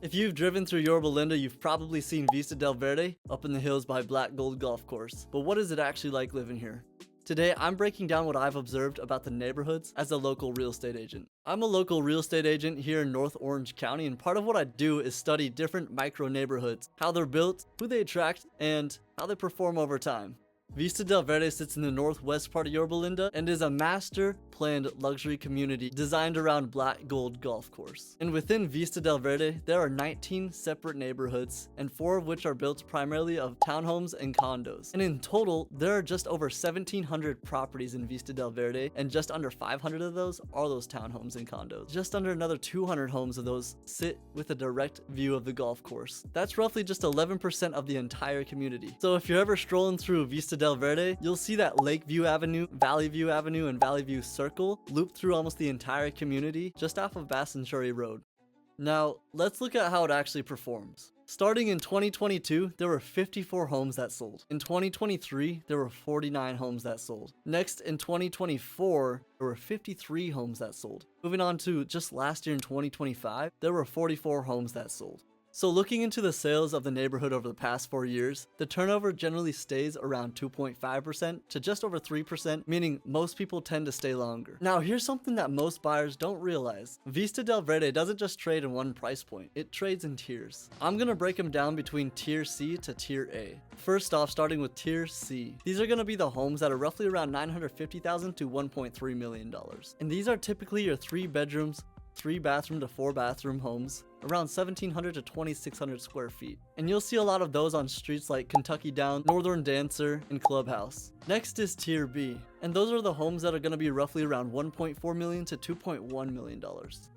If you've driven through Yorba Linda, you've probably seen Vista del Verde up in the hills by Black Gold Golf Course. But what is it actually like living here? Today, I'm breaking down what I've observed about the neighborhoods as a local real estate agent. I'm a local real estate agent here in North Orange County, and part of what I do is study different micro neighborhoods, how they're built, who they attract, and how they perform over time. Vista del Verde sits in the northwest part of Yorba Linda and is a master planned luxury community designed around Black Gold Golf Course. And within Vista del Verde, there are 19 separate neighborhoods, and 4 of which are built primarily of townhomes and condos. And in total, there are just over 1,700 properties in Vista del Verde, and just under 500 of those are those townhomes and condos. Just under another 200 homes of those sit with a direct view of the golf course. That's roughly just 11% of the entire community. So if you're ever strolling through Vista del Verde, you'll see that Lakeview Avenue, Valley View Avenue, and Valley View Circle loop through almost the entire community just off of Bassenchury Road. Now, let's look at how it actually performs. Starting in 2022, there were 54 homes that sold. In 2023, there were 49 homes that sold. Next, in 2024, there were 53 homes that sold. Moving on to just last year in 2025, there were 44 homes that sold. So looking into the sales of the neighborhood over the past 4 years, the turnover generally stays around 2.5% to just over 3%, meaning most people tend to stay longer. Now here's something that most buyers don't realize. Vista del Verde doesn't just trade in one price point, it trades in tiers. I'm gonna break them down between tier C to tier A. First off, starting with tier C. These are gonna be the homes that are roughly around $950,000 to $1.3 million. And these are typically your 3 bedrooms, 3 bathroom to 4 bathroom homes, around 1,700 to 2,600 square feet. And you'll see a lot of those on streets like Kentucky Down, Northern Dancer, and Clubhouse. Next is tier B, and those are the homes that are going to be roughly around $1.4 million to $2.1 million.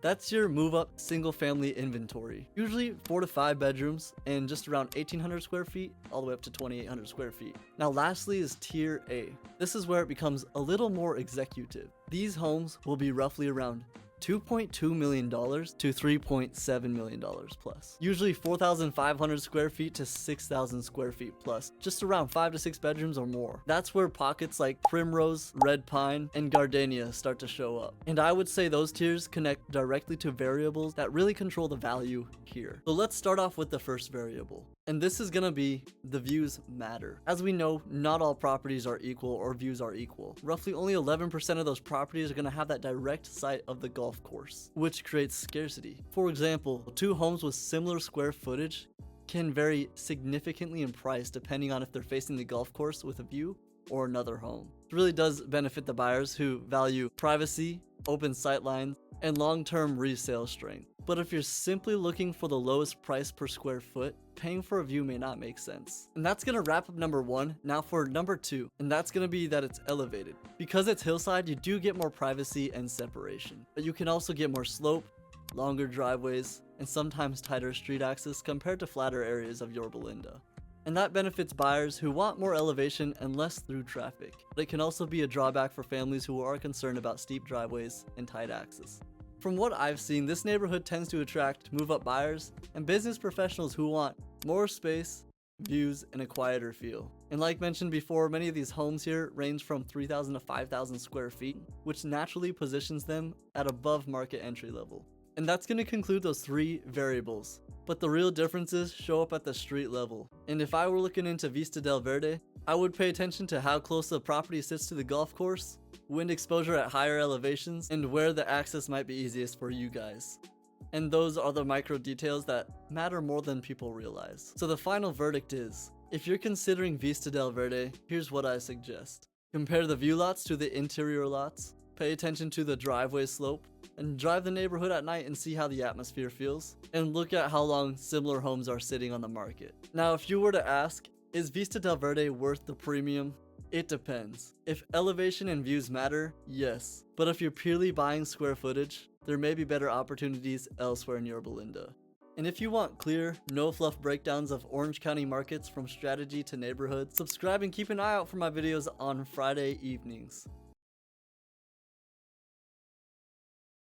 That's your move up single family inventory. Usually 4 to 5 bedrooms and just around 1,800 square feet all the way up to 2,800 square feet. Now lastly is tier A. This is where it becomes a little more executive. These homes will be roughly around $2.2 million to $3.7 million plus. Usually 4,500 square feet to 6,000 square feet plus, just around 5 to 6 bedrooms or more. That's where pockets like Primrose, Red Pine, and Gardenia start to show up. And I would say those tiers connect directly to variables that really control the value here. So let's start off with the first variable. And this is gonna be the views matter. As we know, not all properties are equal or views are equal. Roughly only 11% of those properties are gonna have that direct sight of the golf course, which creates scarcity. For example, 2 homes with similar square footage can vary significantly in price depending on if they're facing the golf course with a view or another home. It really does benefit the buyers who value privacy, open sight lines, and long-term resale strength. But if you're simply looking for the lowest price per square foot, paying for a view may not make sense. And that's gonna wrap up number 1. Now for number 2, and that's gonna be that it's elevated. Because it's hillside, you do get more privacy and separation, but you can also get more slope, longer driveways, and sometimes tighter street access compared to flatter areas of Yorba Linda. And that benefits buyers who want more elevation and less through traffic. But it can also be a drawback for families who are concerned about steep driveways and tight access. From what I've seen, this neighborhood tends to attract move-up buyers and business professionals who want more space, views, and a quieter feel. And like mentioned before, many of these homes here range from 3,000 to 5,000 square feet, which naturally positions them at above market entry level. And that's going to conclude those 3 variables. But the real differences show up at the street level. And if I were looking into Vista del Verde, I would pay attention to how close the property sits to the golf course, wind exposure at higher elevations, and where the access might be easiest for you guys. And those are the micro details that matter more than people realize. So the final verdict is, if you're considering Vista del Verde, here's what I suggest. Compare the view lots to the interior lots, pay attention to the driveway slope, and drive the neighborhood at night and see how the atmosphere feels, and look at how long similar homes are sitting on the market. Now, if you were to ask, is Vista del Verde worth the premium? It depends. If elevation and views matter, yes. But if you're purely buying square footage, there may be better opportunities elsewhere in Yorba Linda. And if you want clear, no-fluff breakdowns of Orange County markets from strategy to neighborhood, subscribe and keep an eye out for my videos on Friday evenings.